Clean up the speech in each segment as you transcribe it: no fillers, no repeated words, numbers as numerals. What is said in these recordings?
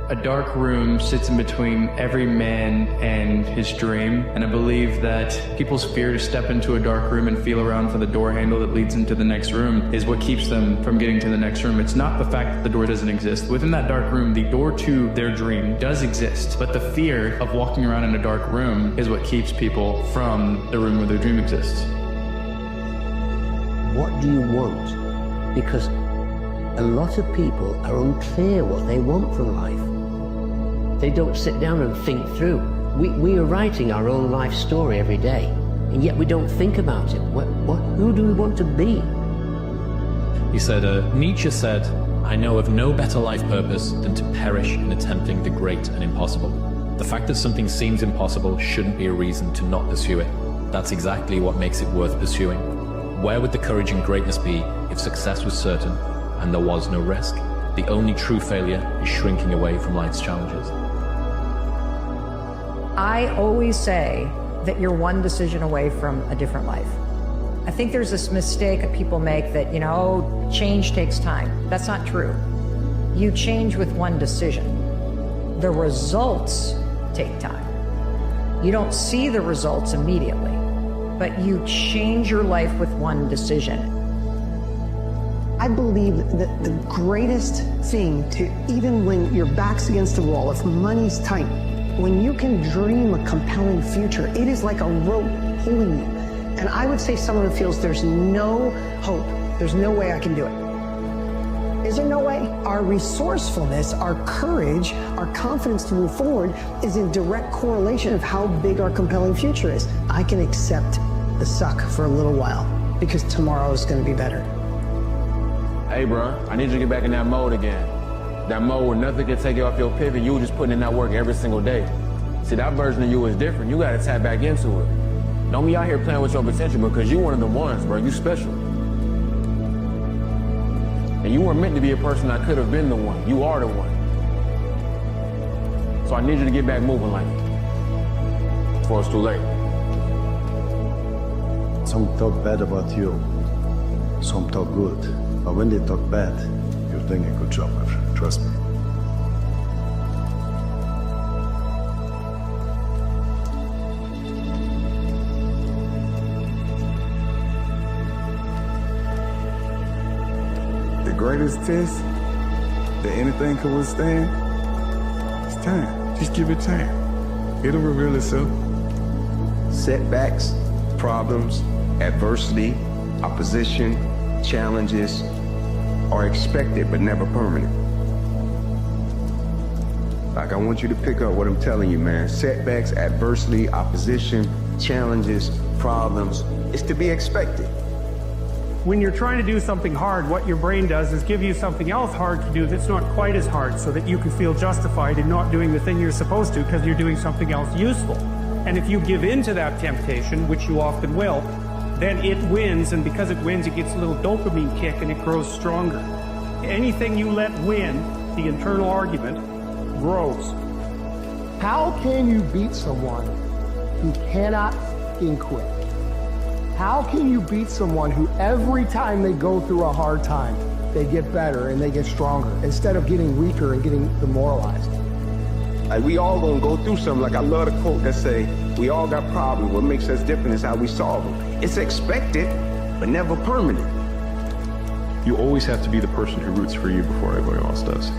A dark room sits in between every man and his dream, and I believe that people's fear to step into a dark room and feel around for the door handle that leads into the next room is what keeps them from getting to the next room. It's not the fact that the door doesn't exist. Within that dark room, the door to their dream does exist, but the fear of walking around in a dark room is what keeps people from the room where their dream exists. What do you want? Because a lot of people are unclear what they want from life. They don't sit down and think through. We are writing our own life story every day, and yet we don't think about it. Who do we want to be? He said, Nietzsche said, "I know of no better life purpose than to perish in attempting the great and impossible." The fact that something seems impossible shouldn't be a reason to not pursue it. That's exactly what makes it worth pursuing. Where would the courage and greatness be if success was certain and there was no risk? The only true failure is shrinking away from life's challenges. I always say that you're one decision away from a different life. I think there's this mistake that people make that, change takes time. That's not true. You change with one decision. The results take time. You don't see the results immediately, but you change your life with one decision. I believe that the greatest thing to, even when your back's against the wall, if money's tight, when you can dream a compelling future, it is like a rope pulling you. And I would say someone who feels there's no hope, there's no way I can do it. Is there no way? Our resourcefulness, our courage, our confidence to move forward is in direct correlation of how big our compelling future is. I can accept the suck for a little while because tomorrow is going to be better. Hey, bro, I need you to get back in that mode again. That mode where nothing can take you off your pivot. You just putting in that work every single day. See, that version of you is different. You gotta tap back into it. Don't be out here playing with your potential because you one of the ones, bro. You special. And you weren't meant to be a person that could have been the one. You are the one. So I need you to get back moving like it before it's too late. Some talk bad about you. Some talk good. But when they talk bad, you're doing a good job, my friend. Trust me. The greatest test that anything can withstand is time. Just give it time. It'll reveal itself. Setbacks, problems, adversity, opposition, challenges are expected but never permanent. Like, I want you to pick up what I'm telling you, man. Setbacks, adversity, opposition, challenges, problems, it's to be expected. When you're trying to do something hard, what your brain does is give you something else hard to do that's not quite as hard so that you can feel justified in not doing the thing you're supposed to because you're doing something else useful. And if you give in to that temptation, which you often will, then it wins, and because it wins, it gets a little dopamine kick and it grows stronger. Anything you let win, the internal argument, grows. How can you beat someone who cannot fucking quit? How can you beat someone who every time they go through a hard time, they get better and they get stronger instead of getting weaker and getting demoralized? Like, we all gonna go through something. Like, I love the quote that say, we all got problems. What makes us different is how we solve them. It's expected, but never permanent. You always have to be the person who roots for you before everybody else does.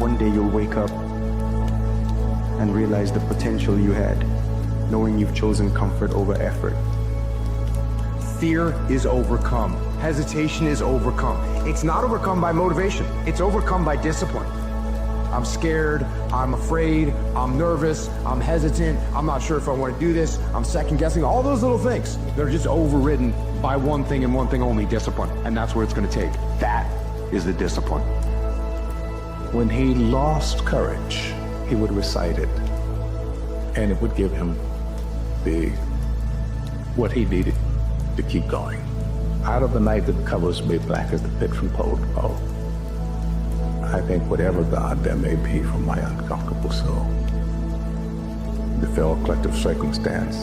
One day you'll wake up and realize the potential you had, knowing you've chosen comfort over effort. Fear is overcome. Hesitation is overcome. It's not overcome by motivation. It's overcome by discipline. I'm scared, I'm afraid, I'm nervous, I'm hesitant, I'm not sure if I want to do this, I'm second guessing, all those little things. They're just overridden by one thing and one thing only, discipline. And that's what it's going to take. That is the discipline. When he lost courage, he would recite it, and it would give him what he needed to keep going. Out of the night that covers me, black as the pit from pole to pole. I think whatever God there may be for my uncomfortable soul, the fell collective circumstance,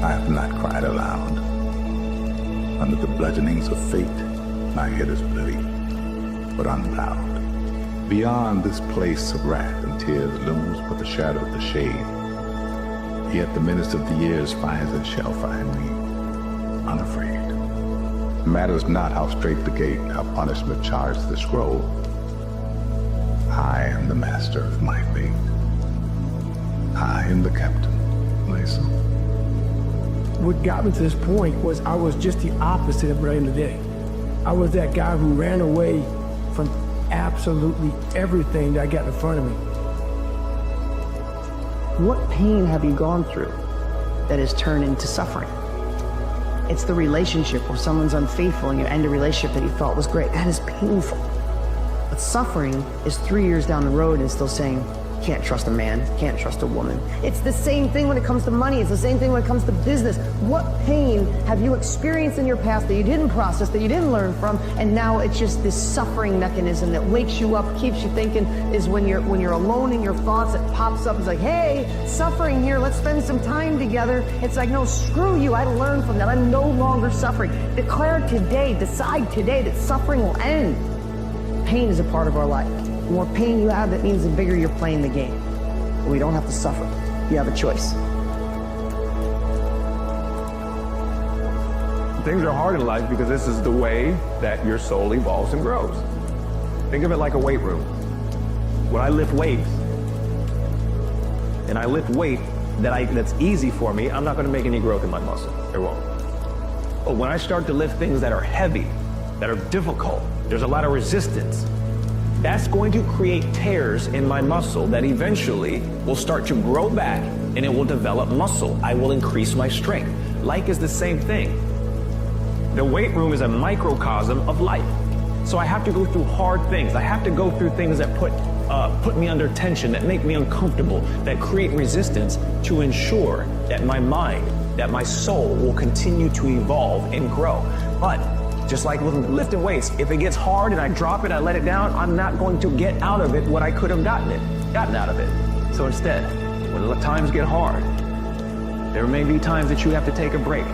I have not cried aloud. under the bludgeonings of fate, my head is bloody, but unbowed. Beyond this place of wrath and tears looms but the shadow of the shade. Yet the menace of the years finds and shall find me, unafraid. Matters not how straight the gate, how punishment charged the scroll. I am the master of my fate. I am the captain, Mason. What got me to this point was I was just the opposite of Brian today. I was that guy who ran away from absolutely everything that got in front of me. What pain have you gone through that has turned into suffering? It's the relationship where someone's unfaithful and you end a relationship that you thought was great. That is painful. But suffering is 3 years down the road and still saying, can't trust a man, can't trust a woman. It's the same thing when it comes to money. It's the same thing when it comes to business. What pain have you experienced in your past that you didn't process, that you didn't learn from, and now it's just this suffering mechanism that wakes you up, keeps you thinking, is when you're alone in your thoughts, it pops up. It's like, hey, suffering here, let's spend some time together. It's like, no, screw you, I learned from that. I'm no longer suffering. Declare today, decide today that suffering will end. Pain is a part of our life. The more pain you have, that means the bigger you're playing the game. But we don't have to suffer. You have a choice. Things are hard in life because this is the way that your soul evolves and grows. Think of it like a weight room. When I lift weights, and I lift weight that's easy for me, I'm not going to make any growth in my muscle. It won't. But when I start to lift things that are heavy, that are difficult, there's a lot of resistance. That's going to create tears in my muscle that eventually will start to grow back and it will develop muscle. I will increase my strength. Life is the same thing. The weight room is a microcosm of life. So I have to go through hard things. I have to go through things that put me under tension, that make me uncomfortable, that create resistance to ensure that my mind, that my soul will continue to evolve and grow. But just like with lifting weights, if it gets hard and I drop it, I let it down, I'm not going to get out of it what I could have gotten out of it. So instead, when times get hard, there may be times that you have to take a break,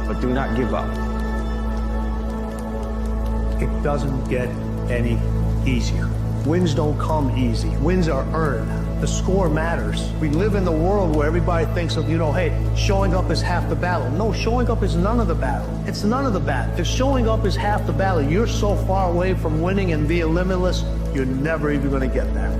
but do not give up. It doesn't get any easier. Wins don't come easy. Wins are earned. The score matters. We live in the world where everybody thinks of, hey, showing up is half the battle. No, showing up is none of the battle. It's none of the battle. If showing up is half the battle, you're so far away from winning and being limitless, you're never even going to get there.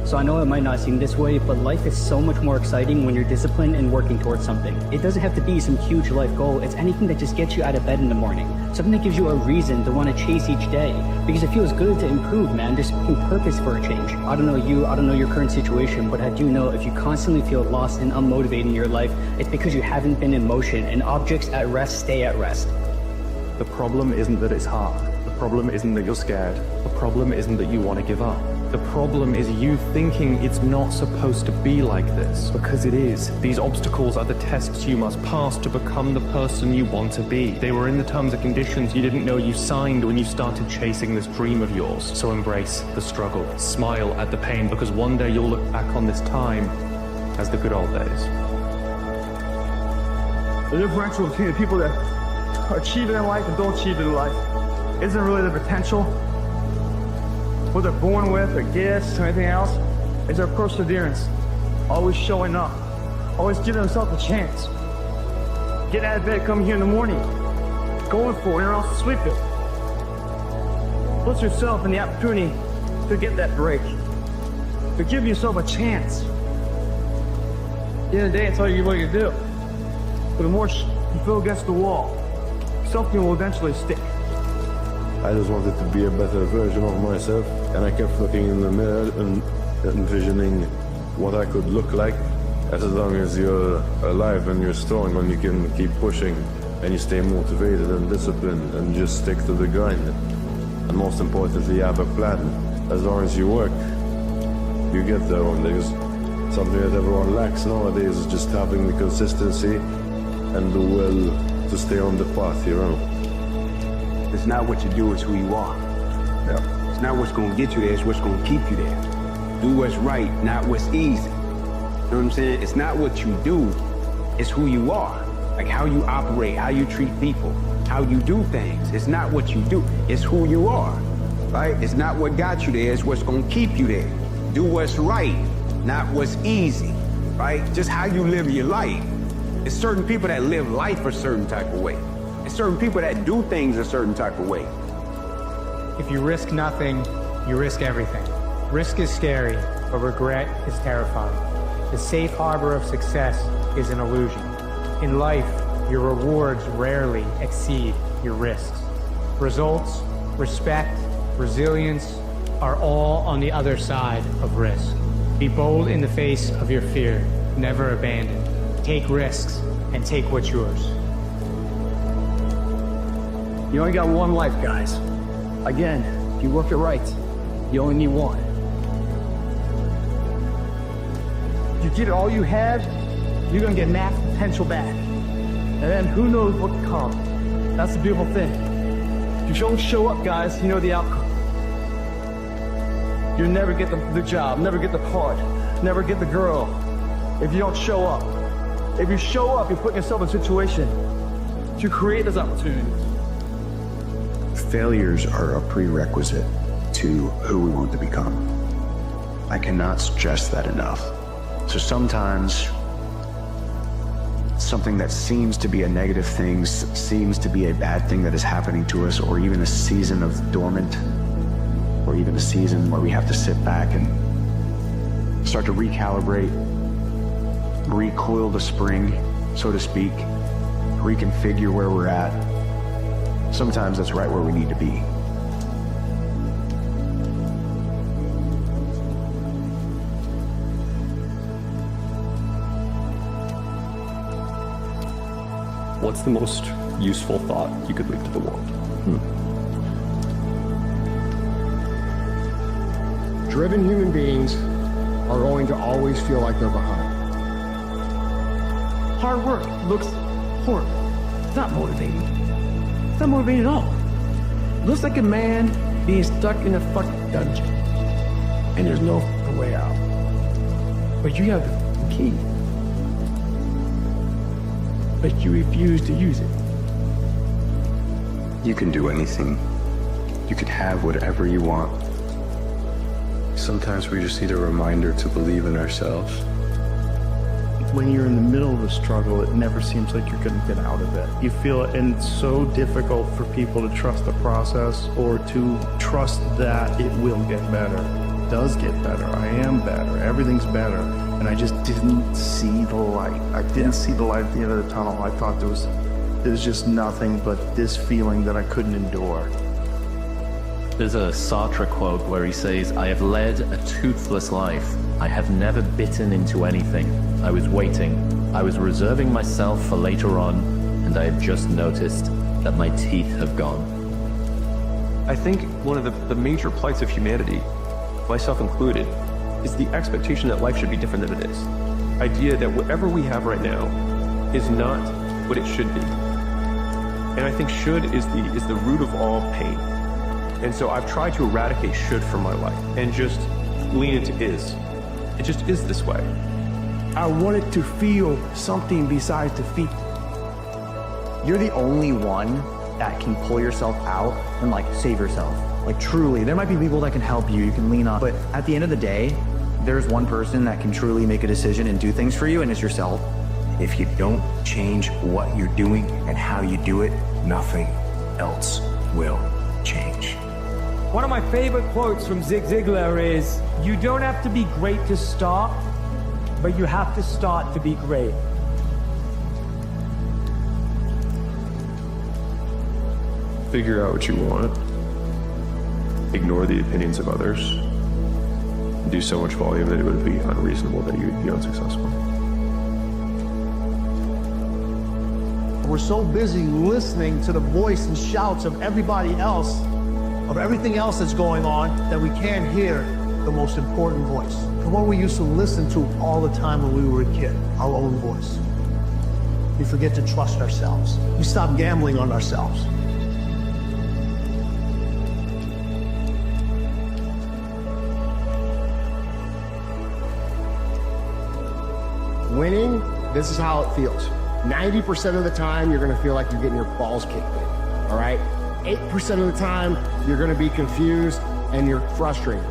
So I know it might not seem this way, but life is so much more exciting when you're disciplined and working towards something. It doesn't have to be some huge life goal. It's anything that just gets you out of bed in the morning. Something that gives you a reason to want to chase each day. Because it feels good to improve, man. There's fucking purpose for a change. I don't know you, I don't know your current situation, but I do know if you constantly feel lost and unmotivated in your life, it's because you haven't been in motion, and objects at rest stay at rest. The problem isn't that it's hard. The problem isn't that you're scared. The problem isn't that you want to give up. The problem is you thinking it's not supposed to be like this, because it is. These obstacles are the tests you must pass to become the person you want to be. They were in the terms and conditions you didn't know you signed when you started chasing this dream of yours. So embrace the struggle, smile at the pain, because one day you'll look back on this time as the good old days. The differential between the people that achieve it in life and don't achieve it in life isn't really the potential, what they're born with, or gifts, or anything else. It's their perseverance, always showing up, always giving themselves a chance. Get out of bed, come here in the morning, going for it, or else sleep it. Put yourself in the opportunity to get that break, to give yourself a chance. At the end of the day, it's all you really do. But the more you feel against the wall, something will eventually stick. I just wanted to be a better version of myself, and I kept looking in the mirror and envisioning what I could look like. As long as you're alive and you're strong and you can keep pushing and you stay motivated and disciplined and just stick to the grind. And most importantly, you have a plan. As long as you work, you get there one day. Something that everyone lacks nowadays is just having the consistency and the will to stay on the path you're on. It's not what you do, it's who you are. Yeah. It's not what's going to get you there, it's what's going to keep you there. Do what's right, not what's easy. know what I'm saying? It's not what you do, it's who you are. Like how you operate, how you treat people, how you do things. It's not what you do, it's who you are, right? It's not what got you there, it's what's gonna keep you there. Do what's right, not what's easy, right? Just how you live your life. It's certain people that live life a certain type of way. It's certain people that do things a certain type of way. If you risk nothing, you risk everything. Risk is scary, but regret is terrifying. The safe harbor of success is an illusion. In life, your rewards rarely exceed your risks. Results, respect, resilience are all on the other side of risk. Be bold in the face of your fear, never abandon. Take risks and take what's yours. You only got one life, guys. Again, if you work it right, you only need one. You get all you have, you're gonna get max potential back. And then who knows what could come. That's the beautiful thing. If you don't show up, guys, you know the outcome. You'll never get the job, never get the part, never get the girl if you don't show up. If you show up, you're putting yourself in a situation to create those opportunities. Failures are a prerequisite to who we want to become. I cannot stress that enough. So sometimes something that seems to be a negative thing, seems to be a bad thing that is happening to us, or even a season of dormant, or even a season where we have to sit back and start to recalibrate, recoil the spring, so to speak, reconfigure where we're at. Sometimes that's right where we need to be. What's the most useful thought you could leave to the world? Driven human beings are going to always feel like they're behind. Hard work looks horrible. It's not motivating. It's not motivating at all. It looks like a man being stuck in a fucking dungeon. And there's no fucking way out. But you have the key. But you refuse to use it. You can do anything. You can have whatever you want. Sometimes we just need a reminder to believe in ourselves. When you're in the middle of a struggle, it never seems like you're going to get out of it. You feel it, and it's so difficult for people to trust the process or to trust that it will get better. It does get better. I am better. Everything's better. And I just didn't see the light. I didn't see the light at the end of the tunnel. I thought there was just nothing but this feeling that I couldn't endure. There's a Sartre quote where he says, "I have led a toothless life. I have never bitten into anything. I was waiting. I was reserving myself for later on, and I have just noticed that my teeth have gone." I think one of the major plights of humanity, myself included, is the expectation that life should be different than it is. Idea that whatever we have right now is not what it should be. And I think should is the root of all pain. And so I've tried to eradicate should from my life and just lean into is. It just is this way. I wanted to feel something besides defeat. You're the only one that can pull yourself out and like save yourself. Like truly, there might be people that can help you, you can lean on, but at the end of the day, there's one person that can truly make a decision and do things for you, and it's yourself. If you don't change what you're doing and how you do it, nothing else will change. One of my favorite quotes from Zig Ziglar is, "You don't have to be great to start, but you have to start to be great." Figure out what you want. Ignore the opinions of others. Do so much volume that it would be unreasonable that you would be unsuccessful. We're so busy listening to the voice and shouts of everybody else, of everything else that's going on, that we can't hear the most important voice. The one we used to listen to all the time when we were a kid, our own voice. We forget to trust ourselves. We stop gambling on ourselves. winning, this is how it feels. 90% of the time, you're gonna feel like you're getting your balls kicked in, all right? 8% of the time, you're gonna be confused and you're frustrated.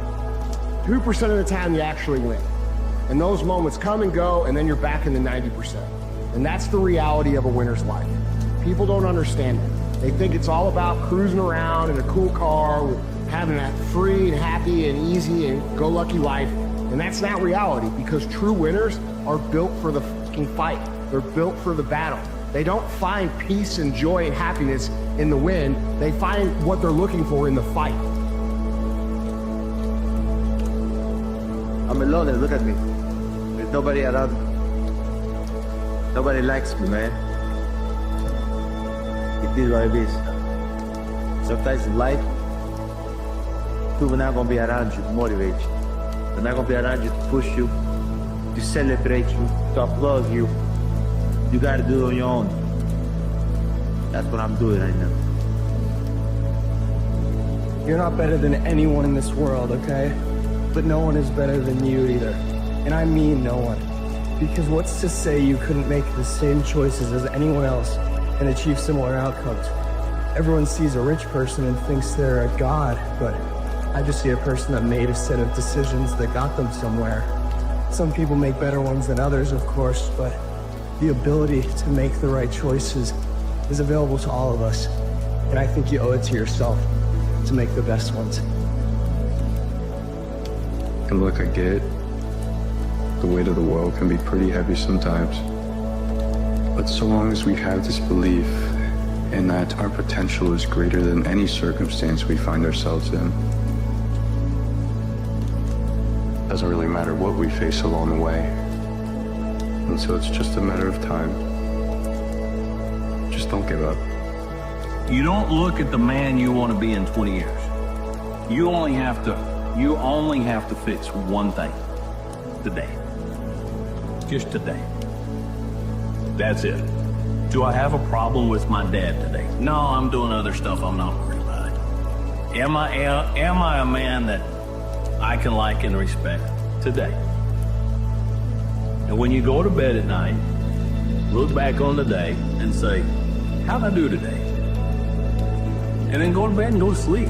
2% of the time, you actually win. And those moments come and go, and then you're back in the 90%. And that's the reality of a winner's life. People don't understand it. They think it's all about cruising around in a cool car, with having a free and happy and easy and go-lucky life. And that's not reality, because true winners are built for the fucking fight. They're built for the battle. They don't find peace and joy and happiness in the win. They find what they're looking for in the fight. I'm alone and look at me. There's nobody around. Nobody likes me, man. It is what it is. Sometimes in life, people are not gonna be around you to motivate you. They're not gonna be around you to push you, to celebrate you, to applaud you. You gotta do it on your own. That's what I'm doing right now. You're not better than anyone in this world, okay? But no one is better than you either. And I mean no one. Because what's to say you couldn't make the same choices as anyone else and achieve similar outcomes? Everyone sees a rich person and thinks they're a god, but I just see a person that made a set of decisions that got them somewhere. Some people make better ones than others, of course, but the ability to make the right choices is available to all of us. And I think you owe it to yourself to make the best ones. And look, I get it. The weight of the world can be pretty heavy sometimes. But so long as we have this belief in that our potential is greater than any circumstance we find ourselves in, doesn't really matter what we face along the way. And so it's just a matter of time. Just don't give up. You don't look at the man you want to be in 20 years. You only have to fix one thing. Today. Just today. That's it. Do I have a problem with my dad today? No, I'm doing other stuff I'm not worried about. Am I a man that I can like and respect today? And when you go to bed at night, look back on the day and say, how'd I do today? And then go to bed and go to sleep.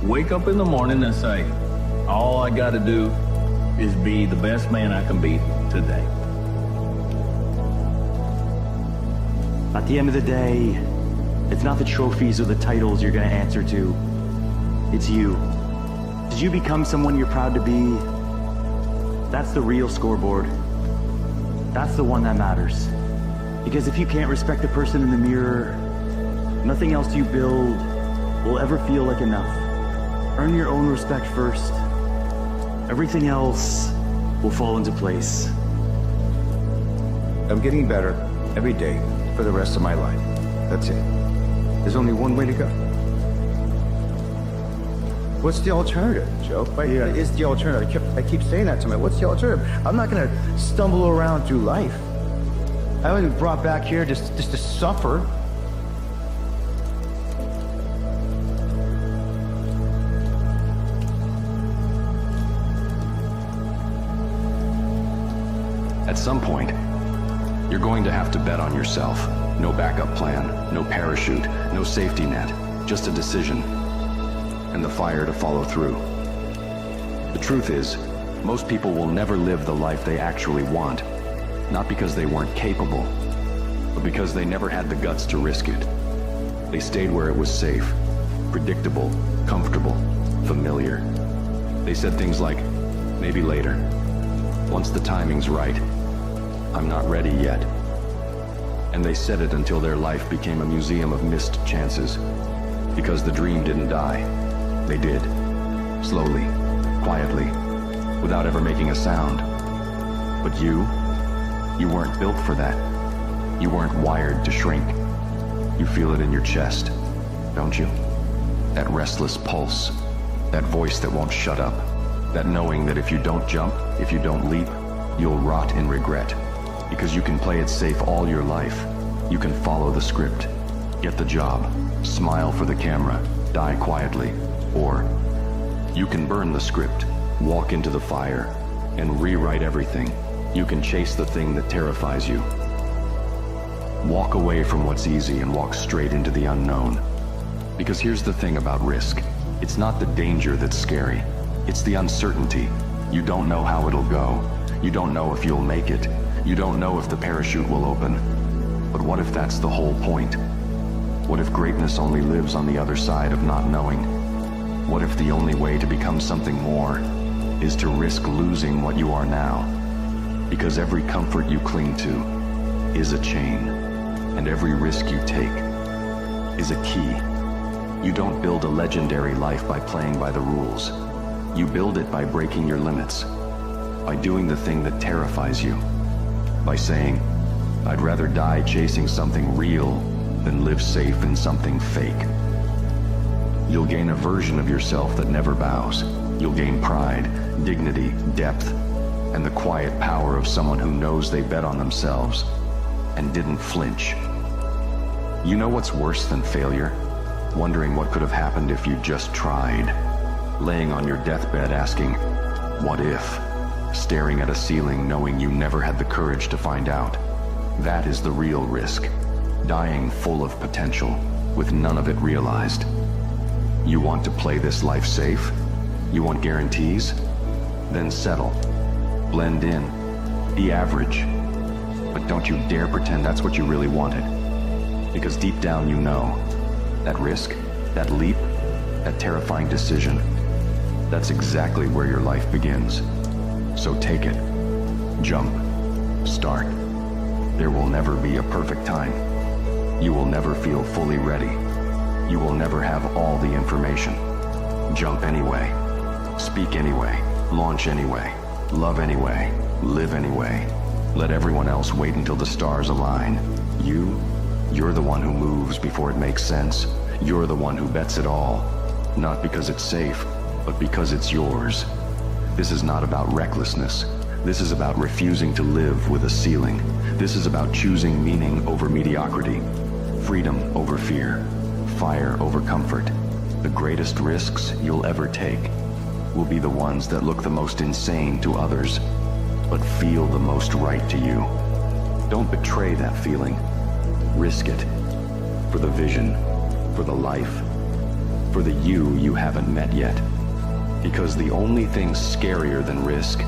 Wake up in the morning and say, all I gotta do is be the best man I can be today. At the end of the day, it's not the trophies or the titles you're gonna answer to. It's you. Did you become someone you're proud to be? That's the real scoreboard. That's the one that matters. Because if you can't respect the person in the mirror, nothing else you build will ever feel like enough. Earn your own respect first. Everything else will fall into place. I'm getting better every day for the rest of my life. That's it. There's only one way to go. What's the alternative, Joe? Is the alternative? I keep saying that to me. What's the alternative? I'm not going to stumble around through life. I wasn't brought back here just to suffer. At some point, you're going to have to bet on yourself. No backup plan, no parachute, no safety net, just a decision, and the fire to follow through. The truth is, most people will never live the life they actually want, not because they weren't capable, but because they never had the guts to risk it. They stayed where it was safe, predictable, comfortable, familiar. They said things like, maybe later, once the timing's right, I'm not ready yet. And they said it until their life became a museum of missed chances. Because the dream didn't die. They did. Slowly, quietly, without ever making a sound. But you weren't built for that. You weren't wired to shrink. You feel it in your chest, don't you? That restless pulse, that voice that won't shut up, that knowing that if you don't jump, if you don't leap, you'll rot in regret. Because you can play it safe all your life. You can follow the script, get the job, smile for the camera, die quietly. Or you can burn the script, walk into the fire, and rewrite everything You can chase the thing that terrifies you. Walk away from what's easy and walk straight into the unknown. Because here's the thing about risk. It's not the danger that's scary. It's the uncertainty. You don't know how it'll go. You don't know if you'll make it. You don't know if the parachute will open. But what if that's the whole point? What if greatness only lives on the other side of not knowing? What if the only way to become something more is to risk losing what you are now? Because every comfort you cling to is a chain, and every risk you take is a key. You don't build a legendary life by playing by the rules. You build it by breaking your limits, by doing the thing that terrifies you, by saying, I'd rather die chasing something real than live safe in something fake. You'll gain a version of yourself that never bows. You'll gain pride, dignity, depth, and the quiet power of someone who knows they bet on themselves and didn't flinch. You know what's worse than failure? Wondering what could have happened if you just tried. Laying on your deathbed asking, what if? Staring at a ceiling knowing you never had the courage to find out. That is the real risk. Dying full of potential, with none of it realized. You want to play this life safe? You want guarantees? Then settle. Blend in. Be average. But don't you dare pretend that's what you really wanted. Because deep down you know, that risk, that leap, that terrifying decision, that's exactly where your life begins. So take it. Jump. Start. There will never be a perfect time. You will never feel fully ready. You will never have all the information. Jump anyway. Speak anyway. Launch anyway. Love anyway. Live anyway. Let everyone else wait until the stars align. You're the one who moves before it makes sense. You're the one who bets it all. Not because it's safe, but because it's yours. This is not about recklessness. This is about refusing to live with a ceiling. This is about choosing meaning over mediocrity, freedom over fear, fire over comfort. The greatest risks you'll ever take will be the ones that look the most insane to others, but feel the most right to you. Don't betray that feeling. Risk it. For the vision, for the life, for the you haven't met yet. Because the only thing scarier than risk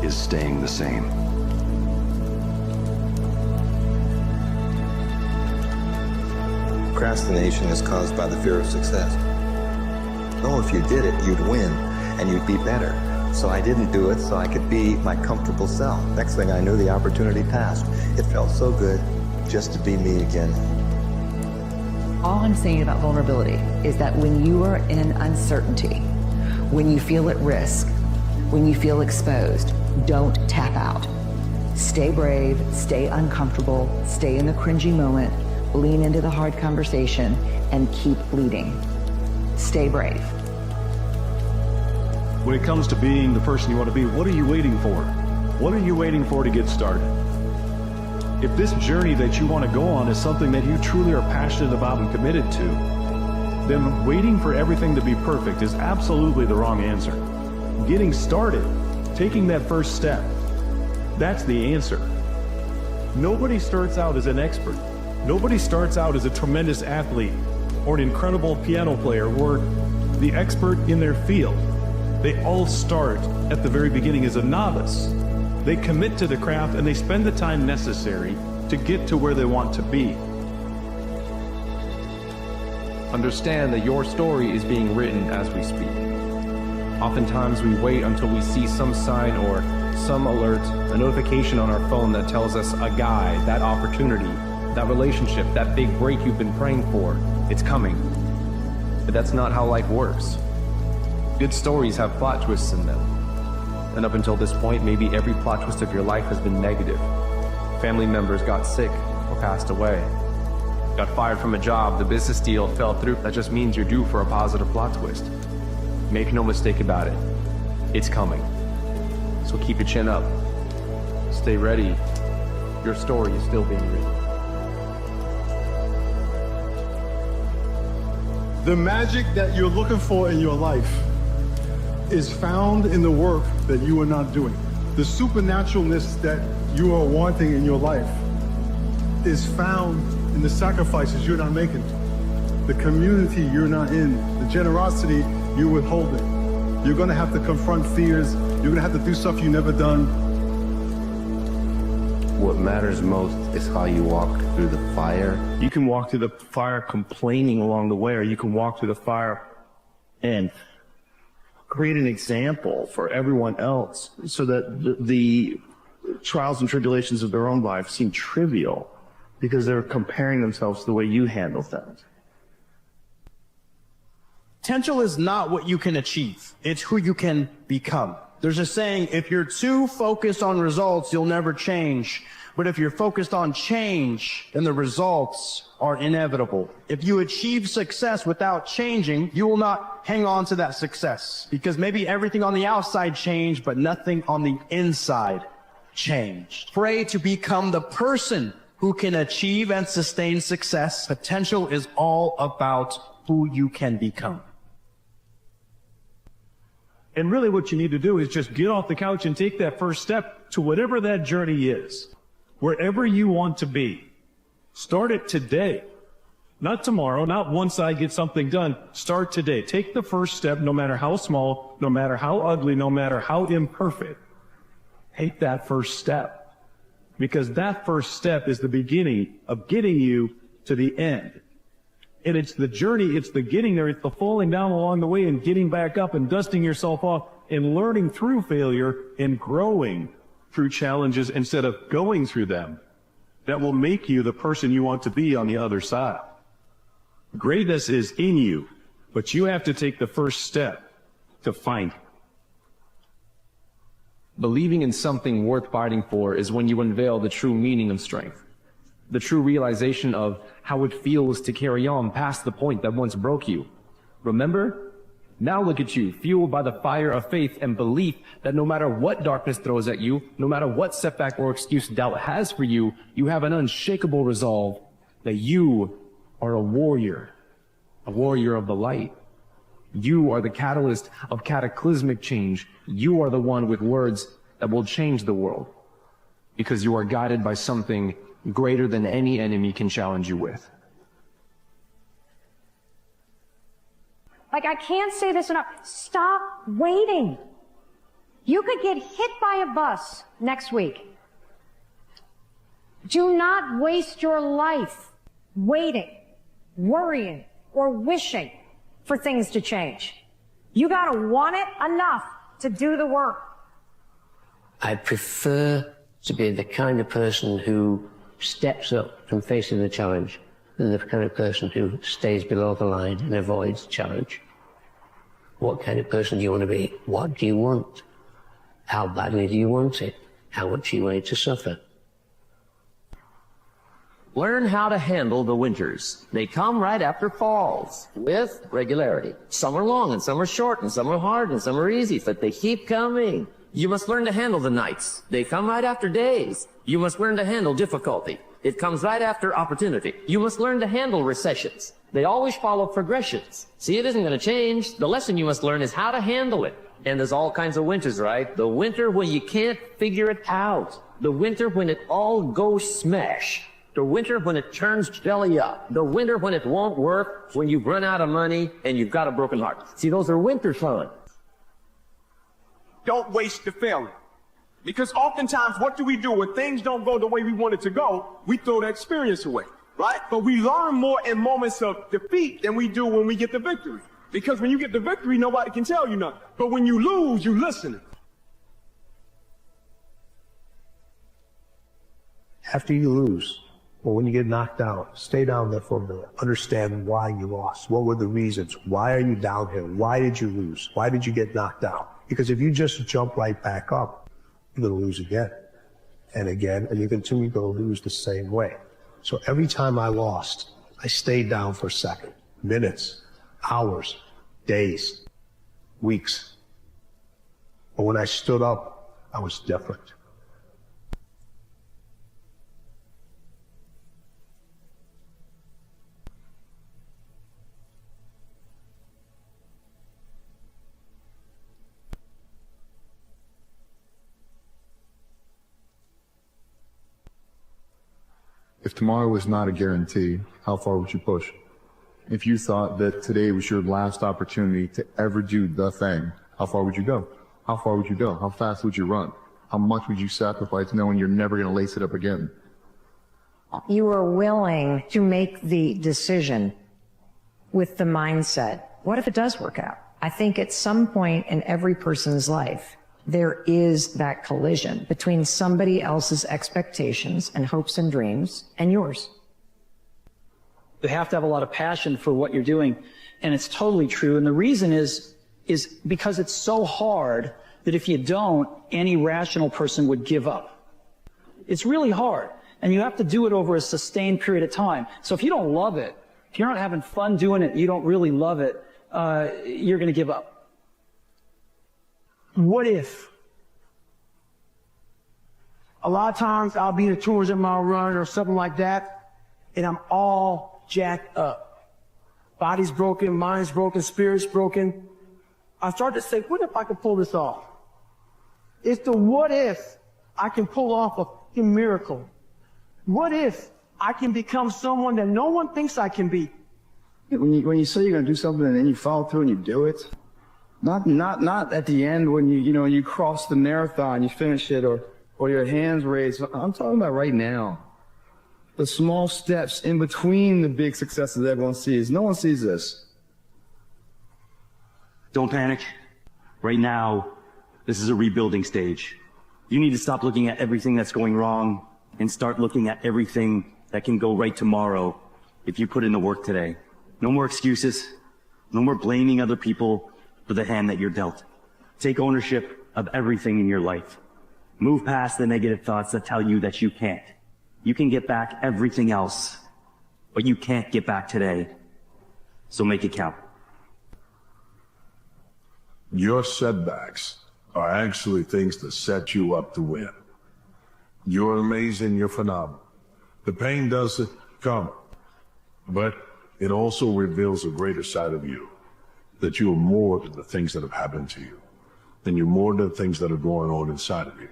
is staying the same. Procrastination is caused by the fear of success. Oh, if you did it, you'd win, and you'd be better. So I didn't do it so I could be my comfortable self. Next thing I knew, the opportunity passed. It felt so good just to be me again. All I'm saying about vulnerability is that when you are in uncertainty, when you feel at risk, when you feel exposed, don't tap out. Stay brave, stay uncomfortable, stay in the cringy moment, lean into the hard conversation, and keep leading. Stay brave. When it comes to being the person you want to be, what are you waiting for? What are you waiting for to get started? If this journey that you want to go on is something that you truly are passionate about and committed to, then waiting for everything to be perfect is absolutely the wrong answer. Getting started, taking that first step, that's the answer. Nobody starts out as an expert. Nobody starts out as a tremendous athlete or an incredible piano player or the expert in their field. They all start at the very beginning as a novice. They commit to the craft and they spend the time necessary to get to where they want to be. Understand that your story is being written as we speak. Oftentimes we wait until we see some sign or some alert, a notification on our phone that tells us a guy, that opportunity, that relationship, that big break you've been praying for, it's coming. But that's not how life works. Good stories have plot twists in them. And up until this point, maybe every plot twist of your life has been negative. Family members got sick or passed away. Got fired from a job, the business deal fell through. That just means you're due for a positive plot twist. Make no mistake about it. It's coming. So keep your chin up. Stay ready. Your story is still being written. The magic that you're looking for in your life is found in the work that you are not doing. The supernaturalness that you are wanting in your life is found in the sacrifices you're not making, the community you're not in, the generosity you're withholding. You're gonna have to confront fears. You're gonna have to do stuff you've never done. What matters most is how you walk through the fire. You can walk through the fire complaining along the way, or you can walk through the fire and create an example for everyone else so that the trials and tribulations of their own life seem trivial because they're comparing themselves to the way you handle things. Potential is not what you can achieve. It's who you can become. There's a saying, if you're too focused on results, you'll never change. But if you're focused on change, then the results are inevitable. If you achieve success without changing, you will not hang on to that success. Because maybe everything on the outside changed, but nothing on the inside changed. Pray to become the person who can achieve and sustain success. Potential is all about who you can become. And really what you need to do is just get off the couch and take that first step to whatever that journey is. Wherever you want to be. Start it today. Not tomorrow, not once I get something done. Start today. Take the first step, no matter how small, no matter how ugly, no matter how imperfect. Take that first step. Because that first step is the beginning of getting you to the end. And it's the journey, it's the getting there, it's the falling down along the way and getting back up and dusting yourself off and learning through failure and growing through challenges instead of going through them that will make you the person you want to be on the other side. Greatness is in you, but you have to take the first step to find it. Believing in something worth fighting for is when you unveil the true meaning of strength. The true realization of how it feels to carry on past the point that once broke you. Remember? Now look at you, fueled by the fire of faith and belief that no matter what darkness throws at you, no matter what setback or excuse doubt has for you, you have an unshakable resolve that you are a warrior of the light. You are the catalyst of cataclysmic change. You are the one with words that will change the world because you are guided by something greater than any enemy can challenge you with. Like, I can't say this enough. Stop waiting. You could get hit by a bus next week. Do not waste your life waiting, worrying, or wishing for things to change. You gotta want it enough to do the work. I prefer to be the kind of person who steps up from facing the challenge than the kind of person who stays below the line and avoids challenge. What kind of person do you want to be? What do you want? How badly do you want it? How much are you willing to suffer? Learn how to handle the winters. They come right after falls, with regularity. Some are long, and some are short, and some are hard, and some are easy, but they keep coming. You must learn to handle the nights. They come right after days. You must learn to handle difficulty. It comes right after opportunity. You must learn to handle recessions. They always follow progressions. See, it isn't going to change. The lesson you must learn is how to handle it. And there's all kinds of winters, right? The winter when you can't figure it out. The winter when it all goes smash. The winter when it turns belly up. The winter when it won't work, when you've run out of money and you've got a broken heart. See, those are winter times. Don't waste the failing. Because oftentimes, what do we do when things don't go the way we want it to go? We throw the experience away, right? But we learn more in moments of defeat than we do when we get the victory. Because when you get the victory, nobody can tell you nothing. But when you lose, you listen. After you lose, or when you get knocked out, stay down there for a minute. Understand why you lost. What were the reasons? Why are you down here? Why did you lose? Why did you get knocked out? Because if you just jump right back up, you're going to lose again and again, and you're continue to lose the same way. So every time I lost, I stayed down for a second, minutes, hours, days, weeks. But when I stood up, I was different. If tomorrow was not a guarantee, how far would you push? If you thought that today was your last opportunity to ever do the thing, how far would you go? How far would you go? How fast would you run? How much would you sacrifice knowing you're never going to lace it up again? You are willing to make the decision with the mindset, what if it does work out? I think at some point in every person's life, there is that collision between somebody else's expectations and hopes and dreams and yours. You have to have a lot of passion for what you're doing, and it's totally true. And the reason is because it's so hard that if you don't, any rational person would give up. It's really hard, and you have to do it over a sustained period of time. So if you don't love it, if you're not having fun doing it, you don't really love it, you're going to give up. What if? A lot of times I'll be in a tourism mile run or something like that, and I'm all jacked up. Body's broken, mind's broken, spirit's broken. I start to say, what if I could pull this off? It's the what if I can pull off a fucking miracle. What if I can become someone that no one thinks I can be? When you say you're going to do something and then you follow through and you do it, not at the end when you cross the marathon, you finish it, or your hands raised. I'm talking about right now. The small steps in between the big successes everyone sees. No one sees this. Don't panic. Right now, this is a rebuilding stage. You need to stop looking at everything that's going wrong and start looking at everything that can go right tomorrow if you put in the work today. No more excuses. No more blaming other people for the hand that you're dealt. Take ownership of everything in your life. Move past the negative thoughts that tell you that you can't. You can get back everything else, but you can't get back today. So make it count. Your setbacks are actually things that set you up to win. You're amazing, you're phenomenal. The pain doesn't come, but it also reveals a greater side of you, that you are more than the things that have happened to you, and you're more than the things that are going on inside of you.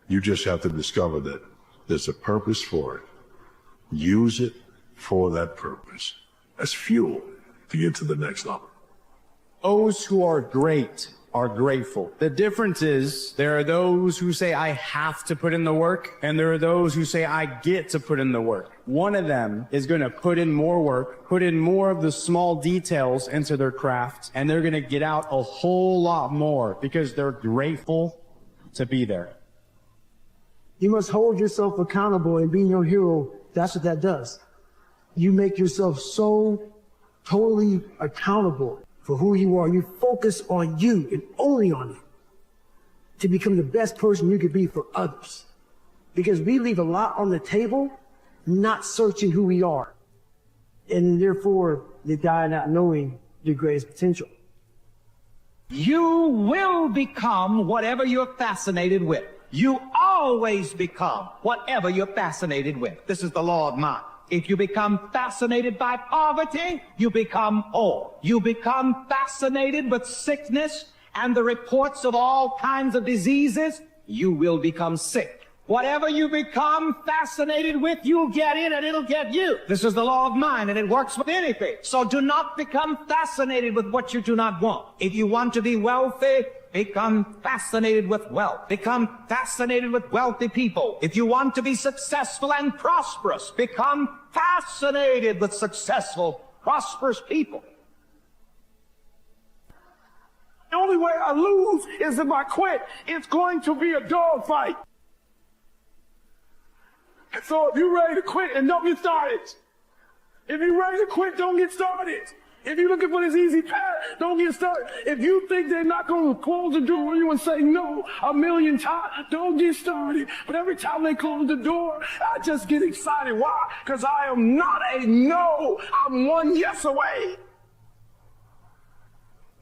You just have to discover that there's a purpose for it. Use it for that purpose as fuel to get to the next level. Those who are great are grateful. The difference is there are those who say, I have to put in the work, and there are those who say, I get to put in the work. One of them is going to put in more work, put in more of the small details into their craft, and they're going to get out a whole lot more because they're grateful to be there. You must hold yourself accountable, and being your hero, that's what that does. You make yourself so totally accountable for who you are. You focus on you and only on you to become the best person you could be for others. Because we leave a lot on the table, not searching who we are. And therefore, they die not knowing your greatest potential. You will become whatever you're fascinated with. You always become whatever you're fascinated with. This is the law of mind. If you become fascinated by poverty, you become poor. You become fascinated with sickness and the reports of all kinds of diseases, you will become sick. Whatever you become fascinated with, you'll get in and it'll get you. This is the law of mind, and it works with anything. So do not become fascinated with what you do not want. If you want to be wealthy, become fascinated with wealth. Become fascinated with wealthy people. If you want to be successful and prosperous, become fascinated with successful, prosperous people. The only way I lose is if I quit. It's going to be a dogfight. So if you're ready to quit, and don't get started. If you're ready to quit, don't get started. If you're looking for this easy path, don't get started. If you think they're not going to close the door on you and say no 1,000,000 times, don't get started. But every time they close the door, I just get excited. Why? Because I am not a no. I'm one yes away.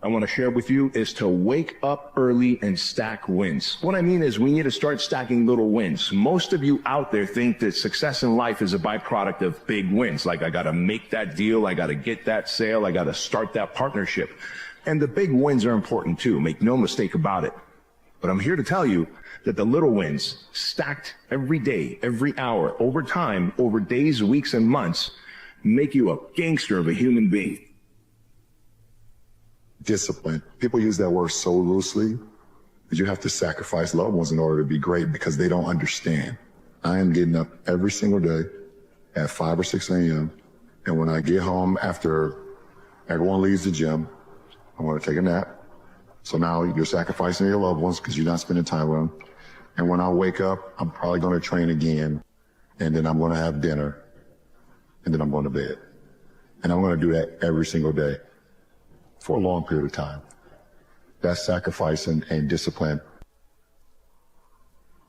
I want to share with you is to wake up early and stack wins. What I mean is we need to start stacking little wins. Most of you out there think that success in life is a byproduct of big wins. Like I got to make that deal. I got to get that sale. I got to start that partnership. And the big wins are important too. Make no mistake about it. But I'm here to tell you that the little wins, stacked every day, every hour, over time, over days, weeks, and months, make you a gangster of a human being. Discipline. People use that word so loosely that you have to sacrifice loved ones in order to be great because they don't understand. I am getting up every single day at 5 or 6 a.m. And when I get home after everyone leaves the gym, I'm going to take a nap. So now you're sacrificing your loved ones because you're not spending time with them. And when I wake up, I'm probably going to train again. And then I'm going to have dinner. And then I'm going to bed. And I'm going to do that every single day for a long period of time. That's sacrifice and discipline.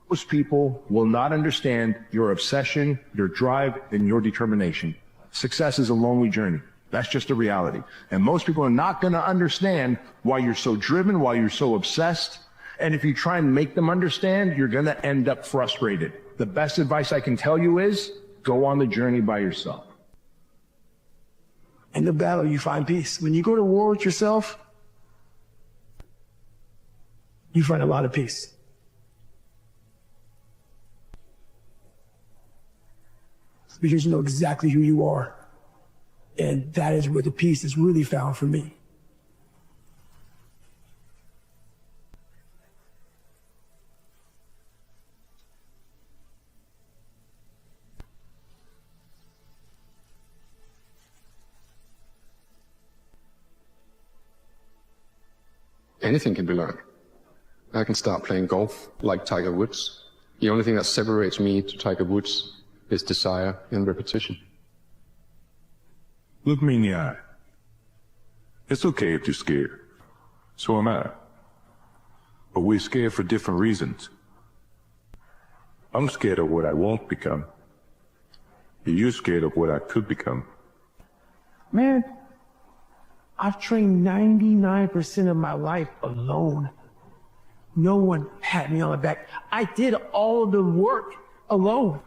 Most people will not understand your obsession, your drive, and your determination. Success is a lonely journey. That's just a reality. And most people are not going to understand why you're so driven, why you're so obsessed. And if you try and make them understand, you're going to end up frustrated. The best advice I can tell you is go on the journey by yourself. In the battle, you find peace. When you go to war with yourself, you find a lot of peace. Because you know exactly who you are. And that is where the peace is really found for me. Anything can be learned. I can start playing golf like Tiger Woods. The only thing that separates me to Tiger Woods is desire and repetition. Look me in the eye. It's okay if you're scared. So am I. But we're scared for different reasons. I'm scared of what I won't become. You're scared of what I could become. Man, I've trained 99% of my life alone. No one pat me on the back. I did all of the work alone.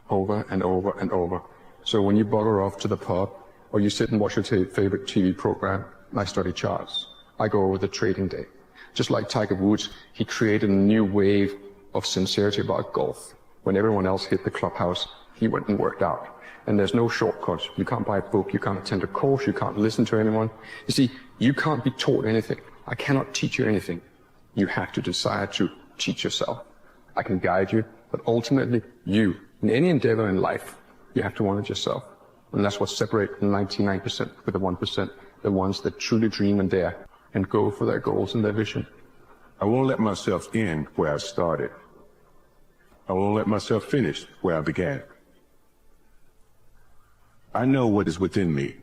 Over and over and over. So when you bugger off to the pub, or you sit and watch your favorite TV program, I study charts. I go over the trading day. Just like Tiger Woods, he created a new wave of sincerity about golf. When everyone else hit the clubhouse, he went and worked out. And there's no shortcuts. You can't buy a book, you can't attend a course, you can't listen to anyone. You see, you can't be taught anything. I cannot teach you anything. You have to decide to teach yourself. I can guide you, but ultimately, you, in any endeavor in life, you have to want it yourself. And that's what separates the 99% with the 1%, the ones that truly dream and dare and go for their goals and their vision. I won't let myself end where I started. I won't let myself finish where I began. I know what is within me,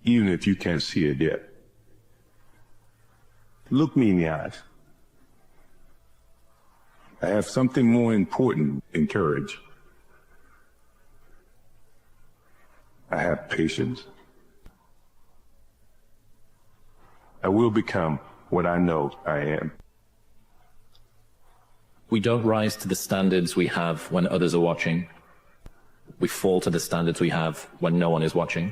even if you can't see it yet. Look me in the eyes. I have something more important than courage. I have patience. I will become what I know I am. We don't rise to the standards we have when others are watching. We fall to the standards we have when no one is watching.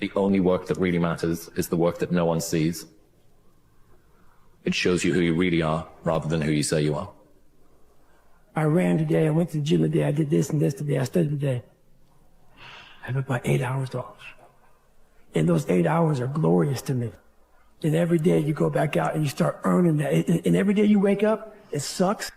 The only work that really matters is the work that no one sees. It shows you who you really are rather than who you say you are. I ran today, I went to the gym today, I did this and this today, I studied today. I took about 8 hours off. And those 8 hours are glorious to me. And every day you go back out and you start earning that. And every day you wake up, it sucks.